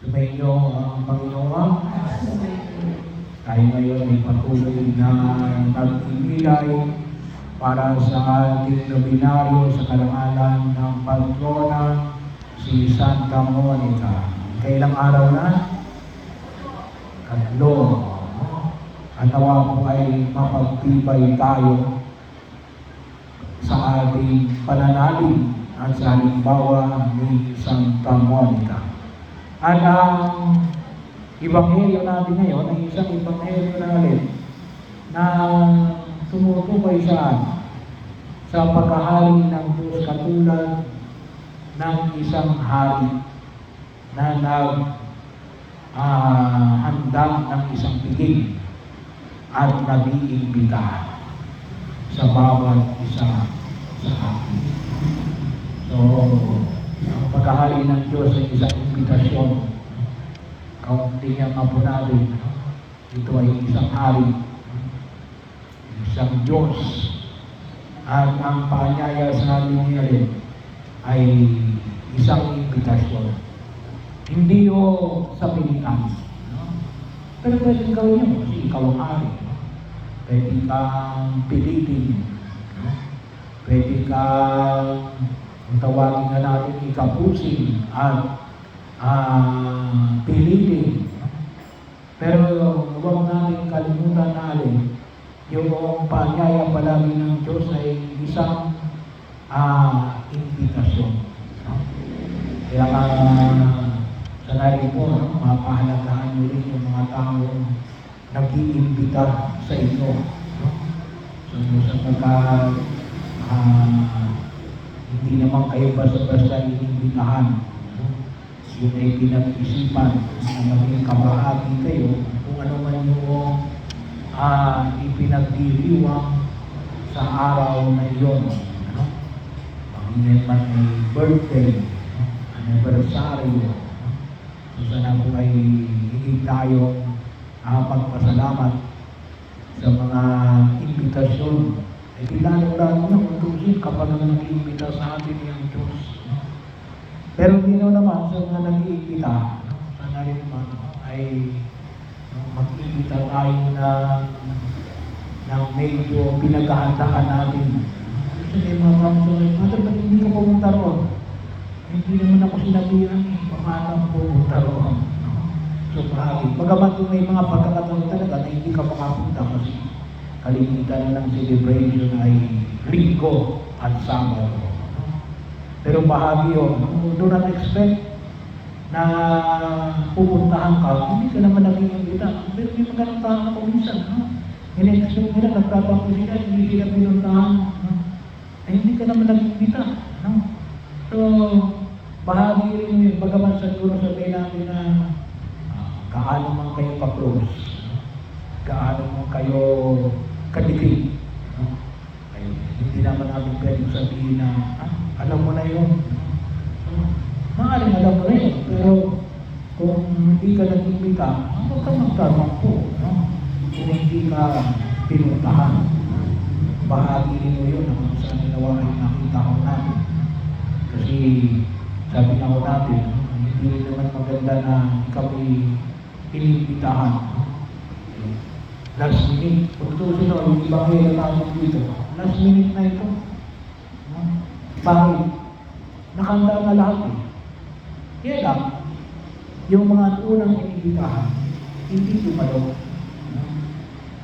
Sumainyo ang Panginoon. Tayo ngayon ay patuloy na nag-imilay para sa ating nobinaryo sa karangalan ng patrona si Santa Monica. Kailang araw na? Tatlo. At nawa po ay mapagtibay tayo sa ating pananalig at sa halimbawa ni Santa Monica. At ang Ebanghelyo natin ngayon ay isang Ebanghelyo na tumutukoy sa paghahari ng Diyos katulad ng isang hari na handa ng isang piging at nag-iimbita sa bawat isa sa atin. So, ang paghahari ng Diyos ay isang imbitasyon. Kaunti niya mapunari, ito ay isang hari, isang Diyos. At ang paanyaya sa atin niya rin ay isang imbitasyon. Hindi o sa pilitan. Pero pwede gawin yun kasi ikaw ang hari. Pwede kang pilitin. Pwede kang, kung tawagin na natin, ikapusin at pilitin. Pero huwag natin kalimutan natin yung paanyaya palagi ng Diyos ay isang invitasyon. Kaya sanay po, mapahalagahan nyo rin yung mga taong nag-iimbita sa inyo. So, sapagkat hindi naman kayo basta-basta inimbitahan. Yun ay pinag-isipan na maging kabahagi kayo kung ano man yung ipinagdiriwang sa araw na iyon. Pag-ingat man ay birthday, anniversary, so sana po ay higit tayo magpasalamat sa mga imbitasyon. Ay pinalong-lalo na kung tusin kapag nag-iimbita sa atin yung Diyos. Pero dino naman sa mga nag-iimbita, sana rin naman ay mag-iimbita tayo ng medyo pinaghahandaan natin. Kasi may mga pamasulit, Father, ba't hindi ka pumunta roon? Hindi naman ako sinabihan, paano pumunta roon? So, bagamat may mga pagkakataon talaga na hindi ka makapunta kasi kalimitan ng celebration ay Linggo at Sabado. Pero bahagi yun, do not expect na pupuntahan ka, hindi ka naman naging imbita. Pero may magandang tao na kuminsan, in-expect nila, nagtatampo sila, hindi sila pinuntahan. Hindi ka naman naging imbita. So, bahagi rin yun, bagaman sa siguro sabihin natin na gaano man kayo ka-close, gaano man kayo kadikit. Hindi naman namin pwedeng sabihin na, alam mo na yun. Maaaring alam mo na yun, pero kung hindi ka nag-imbita, huwag ka magtanong po. Kung hindi ka pinuntahan, bahagi rin mo yun kung saan ginawa ay nakita ko natin. Kasi sabi nga ko natin, hindi rin naman maganda na ikaw ay iniimbitahan. Last minute, kung tusin o, yung ibang hila natin dito, last minute na ito. Bakit? Nakanda na lahat eh. Kaya lang, yung mga unang iniimbitahan, hindi lumalo.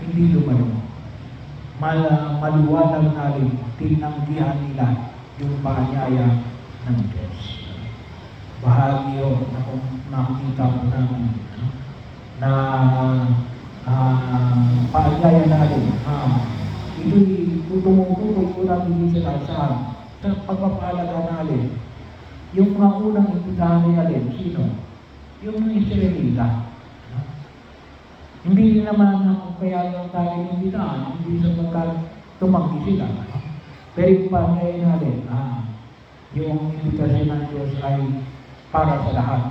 Hindi lumalo. Maliwanag natin, tinanggihan nila yung paanyaya ng Diyos. Bahagi yun na kung nakikita mo namin na paanyaya natin. Ito'y tumutukoy ko namin sa pagpapahalaga natin. Yung mga unang imbitahan niya rin, sino? Yung mga Israelita. Hindi rin naman kung kaya lang tayo imbitahan, hindi sapagkat tumanggi sila. Pero yung paanyaya natin, yung imbitasyon ng Diyos ay para sa lahat.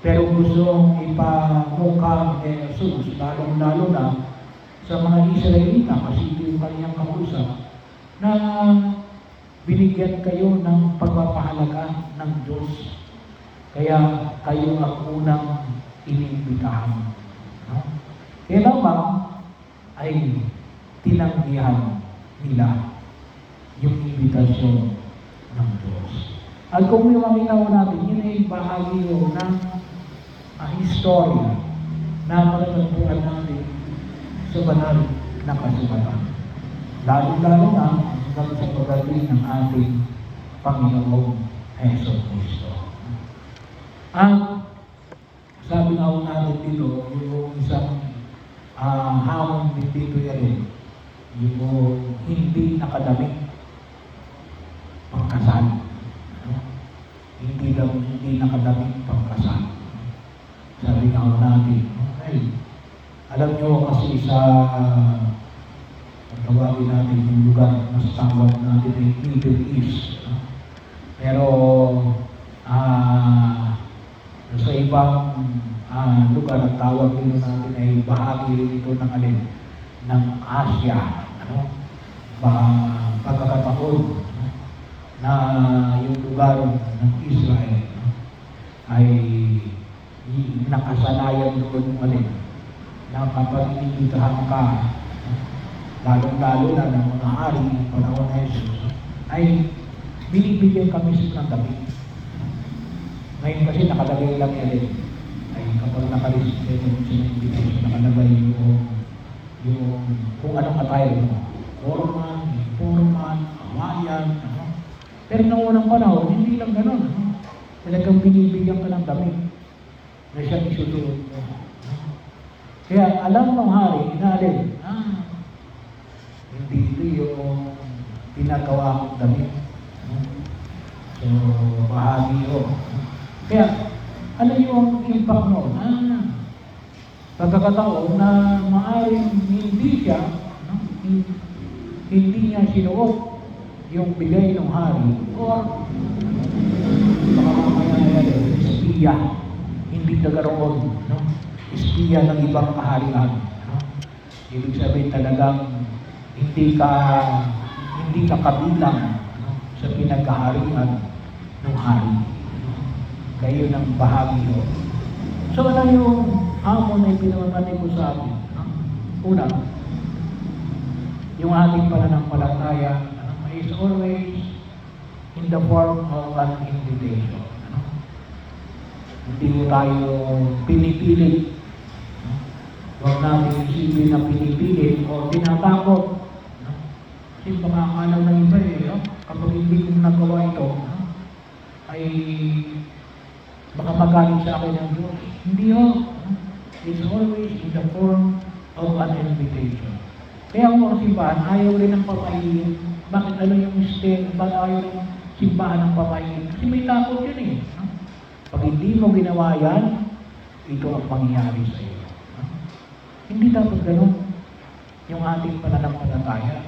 Pero gusto ipamukha ni Jesus, lalong-lalo na sa mga Israelita, kasi ito yung kanyang kausap, na binigyan kayo ng pagpapahalaga ng Diyos. Kaya kayo ang unang inimbitahan. No? Kaya lamang ay tinanggihan nila yung imbitasyon ng Diyos. At kung yung makinaw natin, yun ay bahagi yun ng historya na matatagpuan natin sa banal na kasulatan. Lalo-lalo na hanggang sa pagdating ng ating Panginoong Hesus Kristo. At sabi nga ho natin dito, yung isang hamon din dito yan, yung hindi nakadaming pagkasal. Hindi nakadaming pagkasal. Sabi nga ho natin, alam nyo kasi sa tawagin natin yung lugar na tawag natin ay Middle East. Pero sa ibang lugar ang tawag nila natin ay bahagi ito ng alin ng Asia. Pagkakataon na yung lugar ng Israel ay nakasanayan doon ng alin na kapag inibitahan ka, lalong-lalo na ng mga hari ng panahon na Jesus, ay binibigyan kami ng damit. Ngayon kasi nakalagay lang yan ay kapag nakareceive mo sa invitation, nakalagay yung kung anong attire mo. Forman, Hawaiian, Pero noong unang panahon, hindi lang ganun. Talagang binibigyan ka ng damit na siya isusunod mo. Kaya alam ng hari, inaalin, hindi ito yung pinagawa kong damit. So, bahagi ko. Kaya, ano yung impact noon? Pagkakataon na maaaring hindi siya, hindi niya sinuot yung bigay ng hari or baka mamaya espiya, hindi nagaroon, espiya ng ibang kaharian. Ibig sabihin talagang hindi ka kabilang sa pinagkaharian ng hari. Kayo ng bahagi yun. So ano yung hamon na pinamamani ko sa amin? Una, yung ating pananampalataya is always in the form of an invitation. Hindi mo tayo pinipilit. Huwag natin isipin na pinipilit o tinatakot. Kasi baka akala ng iba kapag hindi ko nagawa ito, ay baka magaling sa akin ng Diyos. Hindi ho. It's always in the form of an invitation. Kaya ang mga simbahan, ayaw rin ng pamahiin. Bakit ano yung mistake? Bakit ayaw ng simbahan ng pamahiin? Kasi may takot yun Pag hindi mo ginawa yan, ito ang mangyayari sa iyo. Hindi dapat ganun yung ating pananampalataya.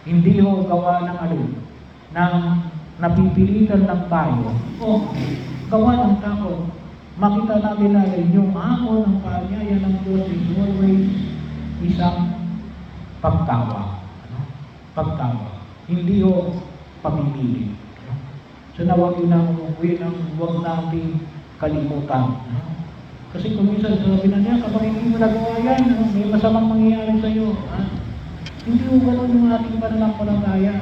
Hindi ho gawa ng ng napipilitan lang tayo o gawa ng takot. Makita natin yung hamon ng paanyaya ng Diyos is always isang pagtawa. Hindi ho pamimili. So nawag yun ang huwag natin kalimutan. Kasi kung minsan sabi na niya, kapag hindi mo nagawa yan, may masamang mangyayari sa iyo. Hindi ho ganun yung ating pananampalataya.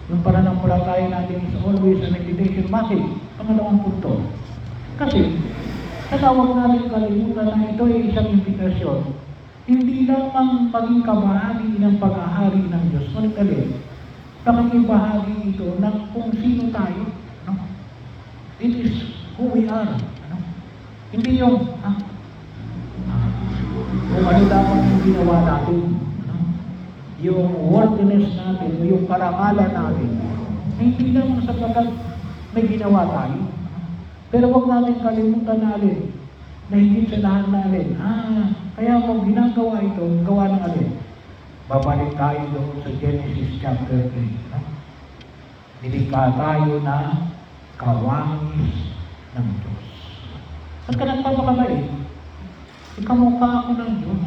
Yung pananampalataya natin is always an invitation. Bakit? Pangalawang punto. Kasi, natawag natin kalimutan na ito ay isang imbitasyon. Hindi lamang maging kabahagi ng pag-ahari ng Diyos. Ngunit pakikibahagi ito ng kung sino tayo. It is who we are. Hindi yung kung ano dapat yung ginawa natin. Yung worthiness natin, yung karangalan natin. Hindi lamang sapagkat may ginawa tayo. Pero huwag natin kalimutan na higit sa lahat kaya kung ginagawa ito, gawa ng babalik tayo doon sa Genesis chapter 3. Nilikha tayo na kawangis ng Diyos. At ka nagpapakabait, ikamukha ako ng Diyos.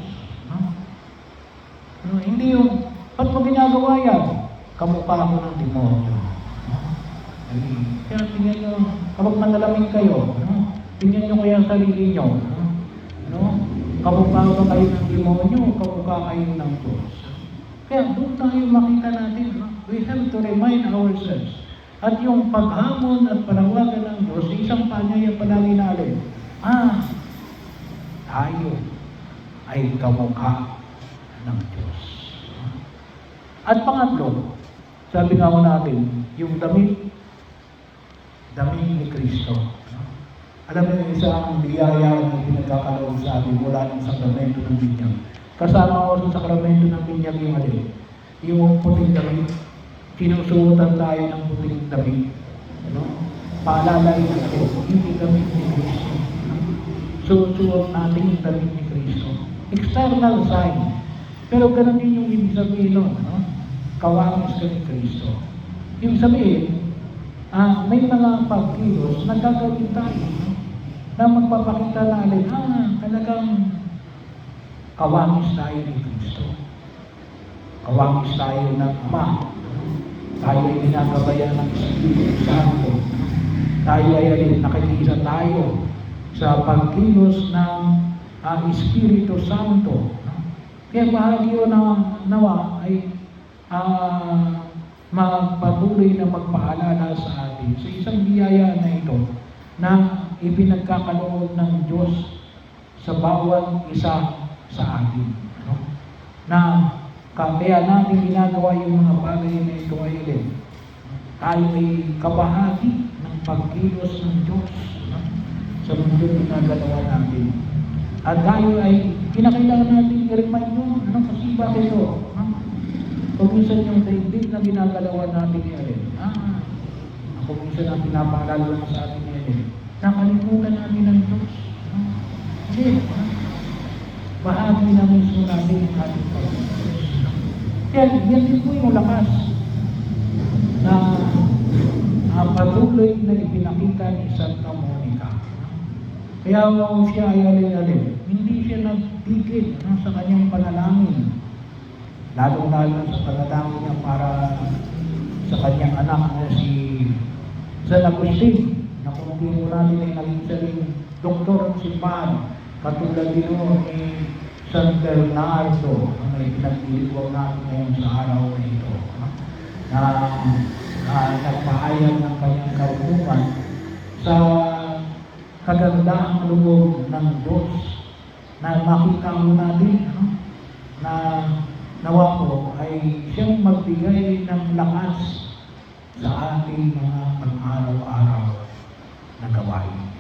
Hindi yung, ba't mo ginagawa yan? Kamukha ako ng demonyo. Kaya tingnan nyo, kapag manalamin kayo, no? Tingnan nyo kaya ang sarili nyo. No? Kamukha ba kayo ng demonyo o kamukha kayo ng Diyos? Kaya doon tayo makita natin, no? We have to remind ourselves. At yung paghamon at panawagan ng Diyos, isang panyaya palagi natin, tayo ay kamukha ng Diyos. At pangatlo, sabi nga ko natin, yung damit ni Kristo. Alam mo yung isang biyaya na pinagkakaloob sa atin mula ng sakramento ng binyag. Kasama ko sa sakramento ng binyag yung alin, yung puting damit. Sinusuotan tayo ng puting damit. No? Paalala rin ako, hindi damit ni Kristo. Susuot natin yung damit ni Kristo. External sign. Pero ganun din yung ibig sabihin nun. No? Kawangis ka ni Kristo. Ibig sabihin, may mga pagkilos na gagawin tayo, no? Na magpapakita natin, talagang kawangis tayo ni Kristo. Kawangis tayo ng Ama. Tayo ay ginagabayan ng Espiritu Santo. Tayo ay nakikita tayo sa pagkilos ng Espiritu Santo. Kaya bahagi yun na nawa ay magpatuloy na magpaalala sa atin sa isang biyaya na ito na ipinagkakaloob ng Diyos sa bawat isa sa atin. No? Na kaya natin ginagawa yung mga bagay na ito ay alin. Tayo ay kabahagi ng pagkilos ng Diyos, no? Sa mundo ginagalawa natin. At tayo ay kinakailangan natin i-remind yun. Kasi bakit ito? Kung minsan yung daigdig na ginagalawan natin ni alin. Kung minsan ang pinapaalala mo sa atin ni alin. Nakalimutan natin ng Diyos. Hindi. Bahagi na mismo natin ang ating pag-Diyos. Kaya yan din po yung lakas na patuloy na ipinakita ni Santa Monica. Kaya siya ay alin-alin. Hindi siya nagtigil sa kanyang panalangin. Lalong-lalo sa panalangin niya para sa kanyang anak na si San Agustin, na kung hindi mo natin ay naging saling doktor ng simbahan, katulad din ni San Bernardo, na may pinagdiriwang natin ngayon sa araw na ito, na nagpaayag ng kanyang karunungan sa kagandahang loob ng Diyos, na makita mo natin, na nawa po ay siyang magbigay ng lakas sa ating mga pang-araw-araw na gawain.